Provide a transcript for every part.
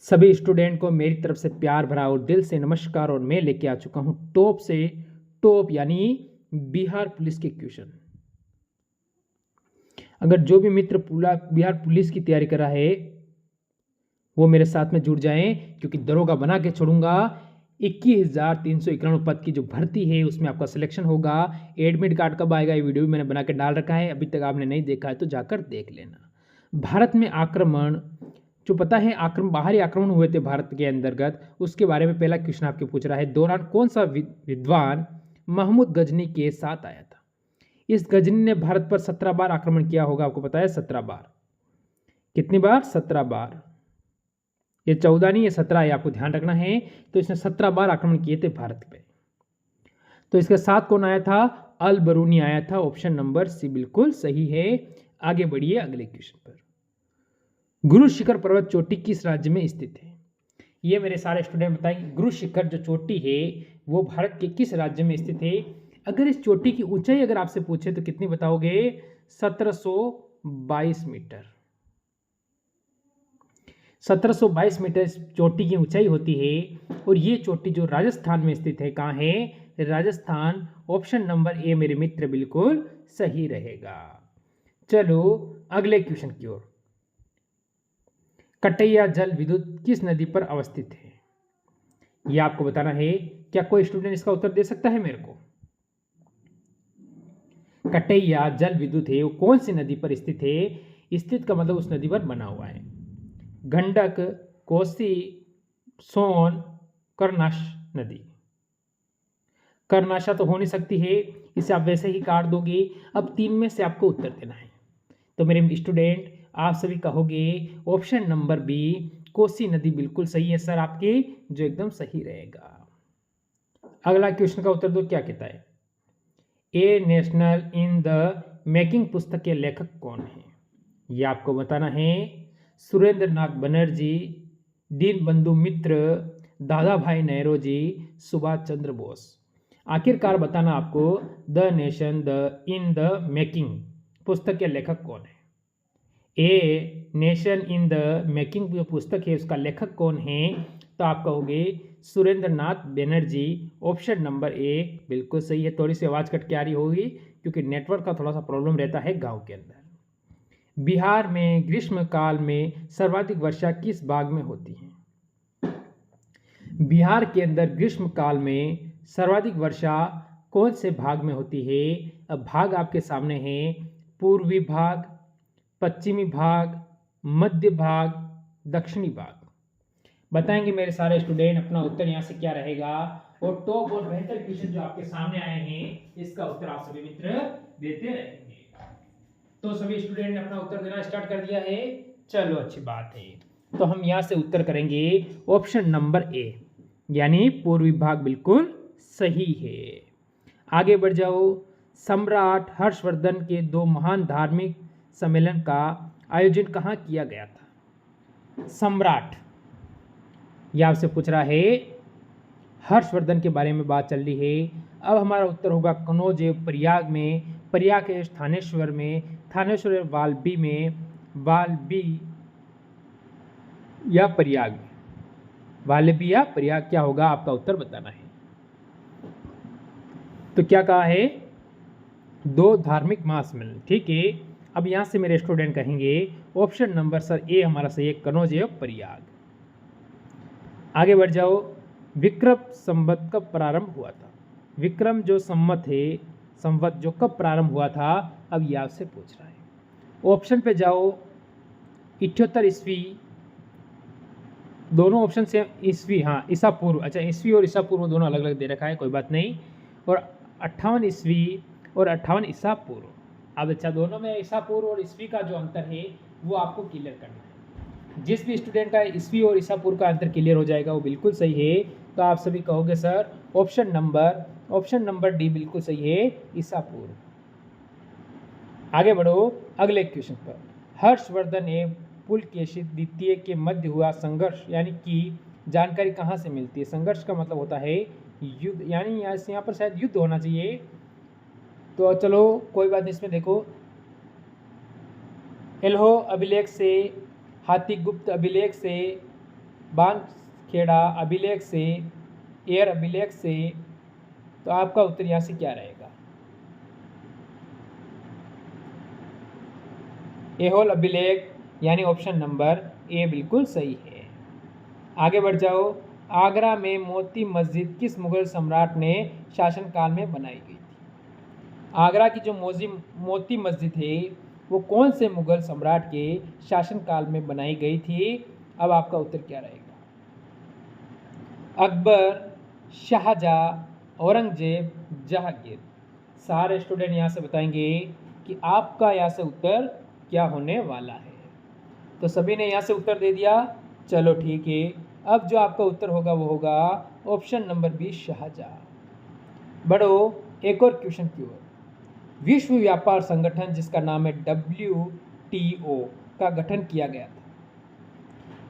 सभी स्टूडेंट को मेरी तरफ से प्यार भरा और दिल से नमस्कार। और मैं लेके आ चुका हूं टॉप से टॉप यानी बिहार पुलिस के क्वेश्चन। अगर जो भी मित्र बिहार पुलिस की तैयारी कर रहा है वो मेरे साथ में जुड़ जाएं, क्योंकि दरोगा बना के छोड़ूंगा। 21,391 पद की जो भर्ती है उसमें आपका सिलेक्शन होगा। एडमिट कार्ड कब आएगा ये वीडियो भी मैंने बना के डाल रखा है, अभी तक आपने नहीं देखा है तो जाकर देख लेना। भारत में आक्रमण जो पता है बाहरी आक्रमण हुए थे भारत के अंतर्गत, उसके बारे में पहला क्वेश्चन आपके पूछ रहा है। दौरान कौन सा विद्वान महमूद गजनी के साथ आया था? इस गजनी ने भारत पर 17 बार आक्रमण किया होगा, आपको पता है 17 बार। कितनी बार? 17 बार। ये 14 नहीं, ये 17 है, आपको ध्यान रखना है। तो इसने 17 बार आक्रमण किए थे भारत पे। तो इसके साथ कौन आया था? अल बरूनी आया था। ऑप्शन नंबर सी बिल्कुल सही है। आगे बढ़िए अगले क्वेश्चन पर। गुरु शिखर पर्वत चोटी किस राज्य में स्थित है? ये मेरे सारे स्टूडेंट बताएंगे। गुरु शिखर जो चोटी है वो भारत के किस राज्य में स्थित है? अगर इस चोटी की ऊंचाई अगर आपसे पूछे तो कितनी बताओगे? 1722 मीटर। 1722 मीटर चोटी की ऊंचाई होती है। और ये चोटी जो राजस्थान में स्थित है, कहाँ है? राजस्थान। ऑप्शन नंबर ए मेरे मित्र बिल्कुल सही रहेगा। चलो अगले क्वेश्चन की ओर। कटैया जल विद्युत किस नदी पर अवस्थित है? यह आपको बताना है। क्या कोई स्टूडेंट इसका उत्तर दे सकता है मेरे को? कटैया जल विद्युत है वो कौन सी नदी पर स्थित है? स्थित का मतलब उस नदी पर बना हुआ है। गंडक, कोसी, सोन, कर्नाश नदी। कर्नाशा तो हो नहीं सकती है, इसे आप वैसे ही काट दोगे। अब तीन में से आपको उत्तर देना है। तो मेरे स्टूडेंट आप सभी कहोगे ऑप्शन नंबर बी कोसी नदी बिल्कुल सही है सर आपके, जो एकदम सही रहेगा। अगला क्वेश्चन का उत्तर दो, क्या कहता है? ए नेशनल इन द मेकिंग पुस्तक के लेखक कौन है? यह आपको बताना है। सुरेंद्र नाथ बनर्जी, दीन बंधु मित्र, दादा भाई नेहरूजी, सुभाष चंद्र बोस। आखिरकार बताना आपको the nation the in the making पुस्तक के लेखक कौन है? A nation in the making जो पुस्तक है उसका लेखक कौन है? तो आप कहोगे सुरेंद्र नाथ बनर्जी। ऑप्शन नंबर ए बिल्कुल सही है। थोड़ी सी आवाज़ कट के आ रही होगी क्योंकि नेटवर्क का थोड़ा सा प्रॉब्लम रहता है गांव के अंदर। बिहार में ग्रीष्म काल में सर्वाधिक वर्षा किस भाग में होती है? बिहार के अंदर ग्रीष्म काल में सर्वाधिक वर्षा कौन से भाग में होती है? अब भाग आपके सामने है। पूर्वी भाग, पश्चिमी भाग, मध्य भाग, दक्षिणी भाग। बताएंगे मेरे सारे स्टूडेंट अपना उत्तर यहाँ से क्या रहेगा। और टॉप और बेहतर क्वेश्चन जो आपके सामने आए हैं इसका उत्तर आप सभी मित्र देते रहेंगे। तो सभी स्टूडेंट ने अपना उत्तर देना स्टार्ट कर दिया है। चलो अच्छी बात है। तो हम यहाँ से उत्तर करेंगे ऑप्शन नंबर ए यानी पूर्वी भाग बिल्कुल सही है। आगे बढ़ जाओ। सम्राट हर्षवर्धन के दो महान धार्मिक सम्मेलन का आयोजन कहाँ किया गया था? सम्राट यह आपसे पूछ रहा है, हर्षवर्धन के बारे में बात चल रही है। अब हमारा उत्तर होगा कनौज प्रयाग में, प्रयाग के थानेश्वर में, थानेश्वर वाल्बी में, वाल्बी या प्रयाग में। वाल्बी या प्रयाग क्या होगा आपका उत्तर बताना है। तो क्या कहा है? दो धार्मिक महासम्मेलन। ठीक है। अब यहां से मेरे स्टूडेंट कहेंगे ऑप्शन नंबर सर ए हमारा सही है, कनौज प्रयाग। आगे बढ़ जाओ। विक्रम संवत कब प्रारंभ हुआ था? विक्रम जो संवत है, संवत जो कब प्रारंभ हुआ था, अब यह आपसे पूछ रहा है। ऑप्शन पे जाओ। 78 ईस्वी, दोनों ऑप्शन से ईस्वी, हाँ ईसा पूर्व। अच्छा ईस्वी और ईसा पूर्व दोनों अलग अलग दे रखा है, कोई बात नहीं। और 58 ईस्वी और 58 ईसा पूर्व। अब अच्छा दोनों में ईसा पूर्व और ईस्वी का जो अंतर है वो आपको क्लियर करना है। जिस भी स्टूडेंट का ईस्वी और ईसा पूर्व का अंतर क्लियर हो जाएगा वो बिल्कुल सही है। तो आप सभी कहोगे सर ऑप्शन नंबर डी बिल्कुल सही है, ईसा पूर्व। आगे बढ़ो अगले क्वेश्चन पर। हर्षवर्धन एवं पुलकेशी द्वितीय के मध्य हुआ संघर्ष यानी कि जानकारी कहाँ से मिलती है? संघर्ष का मतलब होता है युद्ध, यानी यहाँ पर शायद युद्ध होना चाहिए। तो चलो कोई बात नहीं, इसमें देखो एल्हो अभिलेख से, हाथी गुप्त अभिलेख से, बांसखेड़ा अभिलेख से, एयर अभिलेख से, तो आपका उत्तर यहाँ से क्या रहेगा? एहोल अभिलेख यानी ऑप्शन नंबर ए बिल्कुल सही है। आगे बढ़ जाओ। आगरा में मोती मस्जिद किस मुगल सम्राट ने शासनकाल में बनाई गई थी? आगरा की जो मोती मस्जिद है वो कौन से मुगल सम्राट के शासनकाल में बनाई गई थी? अब आपका उत्तर क्या रहेगा? अकबर, शाहजहां, औरंगजेब, जहांगीर। सारे स्टूडेंट यहाँ से बताएंगे कि आपका यहाँ से उत्तर क्या होने वाला है। तो सभी ने यहाँ से उत्तर दे दिया। चलो ठीक है, अब जो आपका उत्तर होगा वो होगा ऑप्शन नंबर बी, शाहजहां। बढ़ो एक और क्वेश्चन की ओर। विश्व व्यापार संगठन जिसका नाम है WTO का गठन किया गया था,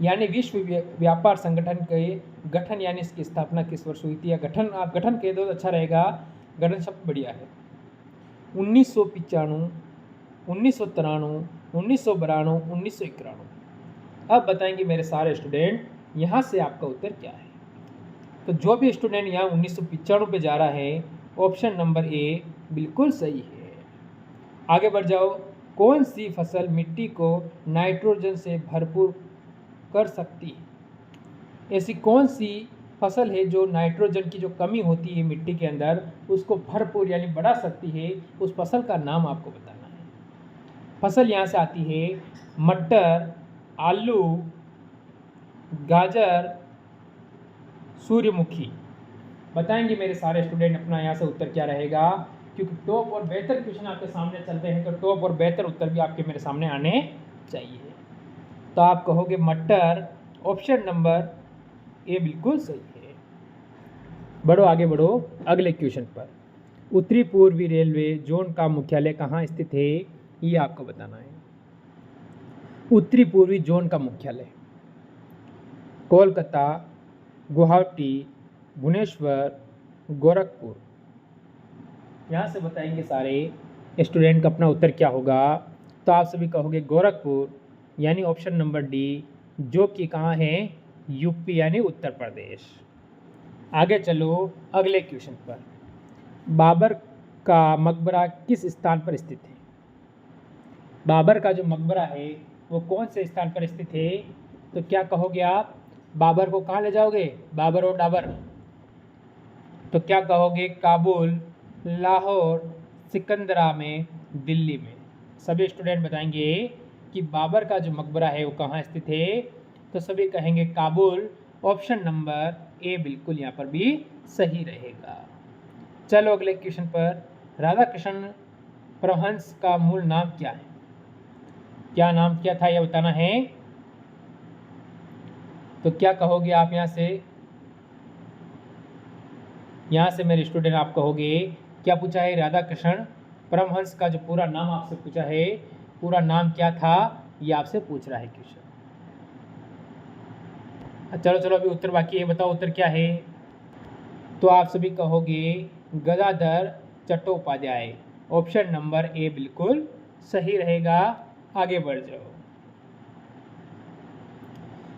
यानी विश्व व्यापार संगठन के गठन यानी इसकी स्थापना किस वर्ष हुई थी? या गठन, आप गठन कह दो तो अच्छा रहेगा, गठन शब्द बढ़िया है। 1995, 1993, 1992, 1991। अब बताएंगे मेरे सारे स्टूडेंट यहाँ से आपका उत्तर क्या है। तो जो भी स्टूडेंट यहाँ 1995 पे जा रहा है, ऑप्शन नंबर ए बिल्कुल सही है। आगे बढ़ जाओ। कौन सी फसल मिट्टी को नाइट्रोजन से भरपूर कर सकती है? ऐसी कौन सी फसल है जो नाइट्रोजन की जो कमी होती है मिट्टी के अंदर उसको भरपूर यानी बढ़ा सकती है? उस फसल का नाम आपको बताना है। फसल यहाँ से आती है मटर, आलू, गाजर, सूर्यमुखी। बताएंगे मेरे सारे स्टूडेंट अपना यहाँ से उत्तर क्या रहेगा, क्योंकि टॉप और बेहतर क्वेश्चन आपके सामने चलते हैं तो टॉप और बेहतर उत्तर भी आपके मेरे सामने आने चाहिए। तो आप कहोगे मटर, ऑप्शन नंबर ए बिल्कुल सही है। बढ़ो आगे बढ़ो अगले क्वेश्चन पर। उत्तरी पूर्वी रेलवे जोन का मुख्यालय कहाँ स्थित है? ये आपको बताना है। उत्तरी पूर्वी जोन का मुख्यालय कोलकाता, गुवाहाटी, भुवनेश्वर, गोरखपुर। यहाँ से बताएंगे सारे स्टूडेंट का अपना उत्तर क्या होगा। तो आप सभी कहोगे गोरखपुर, यानी ऑप्शन नंबर डी, जो कि कहाँ है? यूपी यानी उत्तर प्रदेश। आगे चलो अगले क्वेश्चन पर। बाबर का मकबरा किस स्थान पर स्थित है? बाबर का जो मकबरा है वो कौन से स्थान पर स्थित है? तो क्या कहोगे आप? बाबर को कहाँ ले जाओगे? बाबर और डाबर। तो क्या कहोगे? काबुल, लाहौर, सिकंदरा में, दिल्ली में। सभी स्टूडेंट बताएंगे कि बाबर का जो मकबरा है वो कहाँ स्थित है। तो सभी कहेंगे काबुल। ऑप्शन नंबर ए बिल्कुल यहाँ पर भी सही रहेगा। चलो अगले क्वेश्चन पर। राधा कृष्ण परमहंस का मूल नाम क्या है? क्या नाम क्या था यह बताना है। तो क्या कहोगे आप यहाँ से? यहाँ से मेरे स्टूडेंट आप कहोगे क्या पूछा है? राधा कृष्ण परमहंस का जो पूरा नाम आपसे पूछा है, पूरा नाम क्या था ये आपसे पूछ रहा है क्वेश्चन। चलो चलो अभी उत्तर बाकी है, बताओ उत्तर क्या है। तो आप सभी कहोगे Gadadhar Chattopadhyay. Option number A बिल्कुल सही रहेगा। आगे बढ़ जाओ।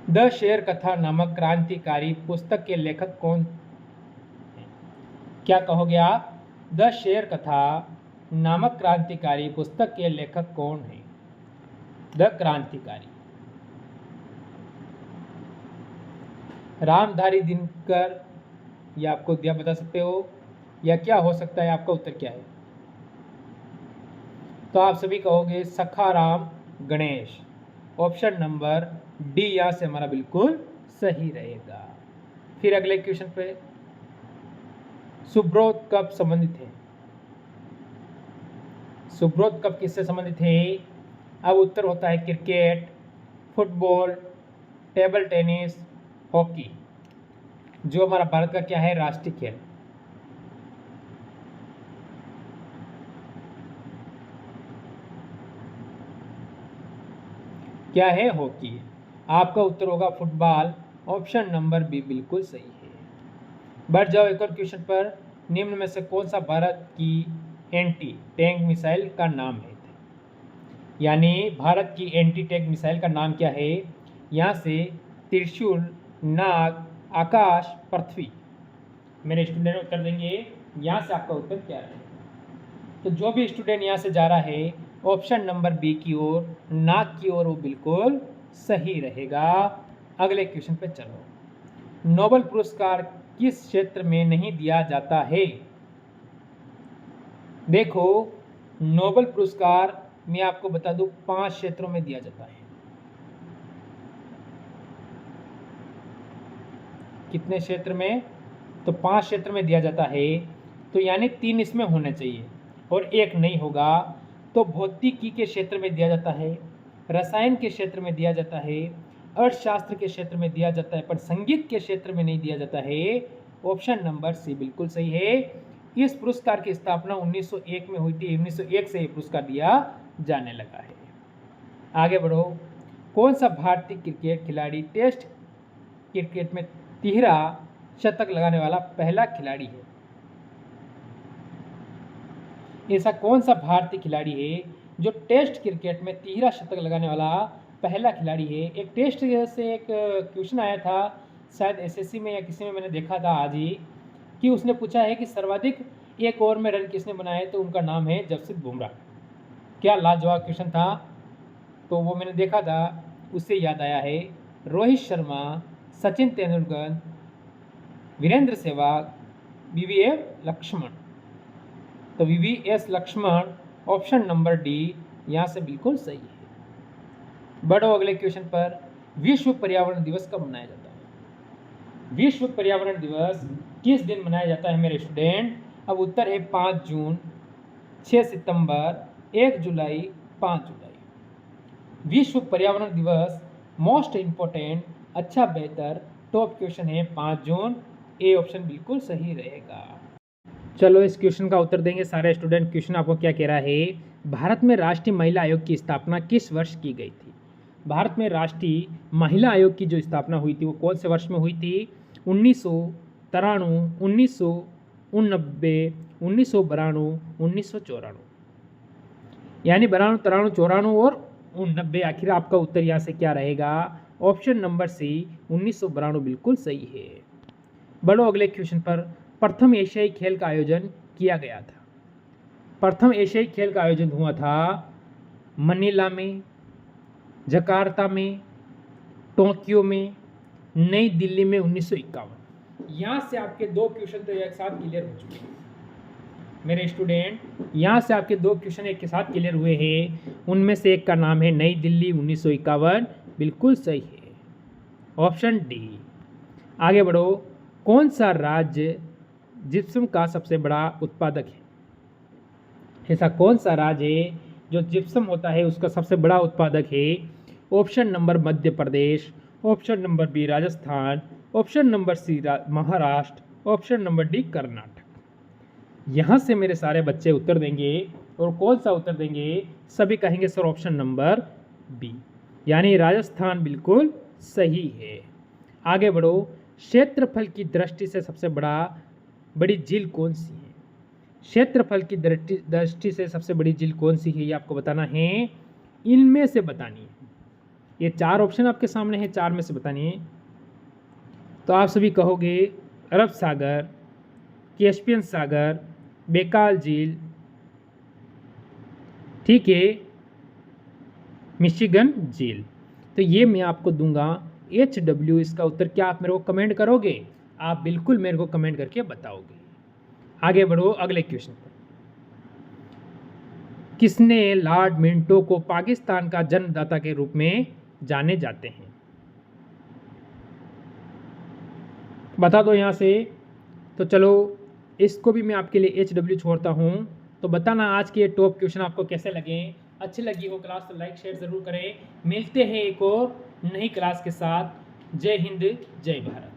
द शेर कथा नामक क्रांतिकारी पुस्तक के लेखक कौन? क्या कहोगे आप? द शेर कथा नामक क्रांतिकारी पुस्तक के लेखक कौन है? द क्रांतिकारी। रामधारी दिनकर, ये आपको दिया बता सकते हो, या क्या हो सकता है? आपका उत्तर क्या है? तो आप सभी कहोगे Sakharam Ganesh. Option number D यहाँ से हमारा बिल्कुल सही रहेगा। फिर अगले क्वेश्चन पे। सुब्रोत कब संबंधित है? सुब्रोत कब किससे संबंधित है? अब उत्तर होता है cricket, football, table tennis, hockey, जो हमारा भारत का क्या है? राष्ट्रीय खेल। क्या है? हॉकी। आपका उत्तर होगा फुटबॉल। ऑप्शन नंबर बी बिल्कुल सही है। बढ़ जाओ एक और क्वेश्चन पर। निम्न में से कौन सा भारत की एंटी टैंक मिसाइल का नाम है? यानी भारत की एंटी टैंक मिसाइल का नाम क्या है? यहाँ से त्रिशूल, नाग, आकाश, पृथ्वी। मेरे स्टूडेंट उत्तर देंगे यहाँ से आपका उत्तर क्या है। तो जो भी स्टूडेंट यहाँ से जा रहा है ऑप्शन नंबर बी की ओर, नाग की ओर, वो बिल्कुल सही रहेगा। अगले क्वेश्चन पे चलो। नोबेल पुरस्कार किस क्षेत्र में नहीं दिया जाता है? देखो, नोबेल पुरस्कार मैं आपको बता दूं 5 क्षेत्रों में दिया जाता है। कितने क्षेत्र में? तो 5 क्षेत्र में दिया जाता है। तो यानी 3 इसमें होने चाहिए और 1 नहीं होगा। तो भौतिकी के क्षेत्र में दिया जाता है, रसायन के क्षेत्र में दिया जाता है, अर्थशास्त्र के क्षेत्र में दिया जाता है, पर संगीत के क्षेत्र में नहीं दिया जाता है। ऑप्शन नंबर सी बिल्कुल सही है। इस पुरस्कार की स्थापना 1901 में हुई थी। 1901 से ये पुरस्कार दिया जाने लगा है। आगे बढ़ो। कौन सा भारतीय क्रिकेट खिलाड़ी टेस्ट क्रिकेट में 13 शतक लगाने वाला पहला खिलाड़ी है? ऐसा कौन सा भारतीय खिलाड़ी है जो टेस्ट क्रिकेट में 13 शतक लगाने वाला पहला खिलाड़ी है? एक टेस्ट से एक क्वेश्चन आया था, शायद एसएससी में या किसी में मैंने देखा था आज ही, कि उसने पूछा है कि सर्वाधिक एक ओवर में रन किसने बनाए, तो उनका नाम है जसप्रीत बुमराह। क्या लाजवाब क्वेश्चन था। तो वो मैंने देखा था, उससे याद आया है। रोहित शर्मा, सचिन तेंदुलकर, वीरेंद्र सहवाग, वीवीएस लक्ष्मण। तो VVS Laxman option number D यहाँ से बिल्कुल सही है। बढ़ो अगले क्वेश्चन पर। विश्व पर्यावरण दिवस कब मनाया जाता है? विश्व पर्यावरण दिवस किस दिन मनाया जाता है मेरे स्टूडेंट? अब उत्तर है 5 जून, 6 सितंबर, 1 जुलाई, 5 जुलाई। विश्व पर्यावरण दिवस मोस्ट इम्पोर्टेंट, अच्छा बेहतर टॉप क्वेश्चन है 5 जून। ए ऑप्शन बिल्कुल सही रहेगा। चलो इस क्वेश्चन का उत्तर देंगे सारे स्टूडेंट। क्वेश्चन आपको क्या कह रहा है? भारत में राष्ट्रीय महिला आयोग की स्थापना किस वर्ष की गई थी? भारत में राष्ट्रीय महिला आयोग की जो स्थापना हुई थी वो कौन से वर्ष में हुई थी? 1993, 1989, 1992, 1994। यानी 92, 93, 94 और 89। आखिर आपका उत्तर यहाँ से क्या रहेगा? ऑप्शन नंबर सी 1992 बिल्कुल सही है। बढ़ो अगले क्वेश्चन पर। प्रथम एशियाई खेल का आयोजन किया गया था। प्रथम एशियाई खेल का आयोजन हुआ था मनीला में, जकार्ता में, टोक्यो में, नई दिल्ली में 1951। यहाँ से आपके 2 क्वेश्चन तो एक साथ क्लियर हो चुके हैं मेरे स्टूडेंट। यहाँ से आपके 2 क्वेश्चन एक के साथ क्लियर हुए हैं। उनमें से एक का नाम है नई दिल्ली, 1951 बिल्कुल सही है। Option D. आगे बढ़ो। कौन सा राज्य जिप्सम का सबसे बड़ा उत्पादक है? ऐसा कौन सा राज्य है जो जिप्सम होता है उसका सबसे बड़ा उत्पादक है? Option number Madhya Pradesh, option number B Rajasthan, option number C Maharashtra, option number D Karnataka. यहाँ से मेरे सारे बच्चे उत्तर देंगे और कौन सा उत्तर देंगे? सभी कहेंगे सर ऑप्शन नंबर बी, यानी राजस्थान बिल्कुल सही है। आगे बढ़ो। क्षेत्रफल की दृष्टि से सबसे बड़ी झील कौन सी है? क्षेत्रफल की दृष्टि से सबसे बड़ी झील कौन सी है ये आपको बताना है। इनमें से बतानी है। ये 4 ऑप्शन आपके सामने हैं, 4 में से बतानी है। तो आप सभी कहोगे अरब सागर, कैस्पियन सागर, बेकाल झील, ठीक है, मिशिगन झील। तो ये मैं आपको दूंगा HW। इसका उत्तर क्या आप मेरे को कमेंट करोगे? आप बिल्कुल मेरे को कमेंट करके बताओगे। आगे बढ़ो अगले क्वेश्चन पर। किसने लॉर्ड मिंटो को पाकिस्तान का जन्मदाता के रूप में जाने जाते हैं? बता दो यहाँ से। तो चलो इसको भी मैं आपके लिए HW छोड़ता हूँ। तो बताना आज के ये टॉप क्वेश्चन आपको कैसे लगे। अच्छी लगी हो क्लास तो लाइक शेयर ज़रूर करें। मिलते हैं एक और नई क्लास के साथ। जय हिंद, जय भारत।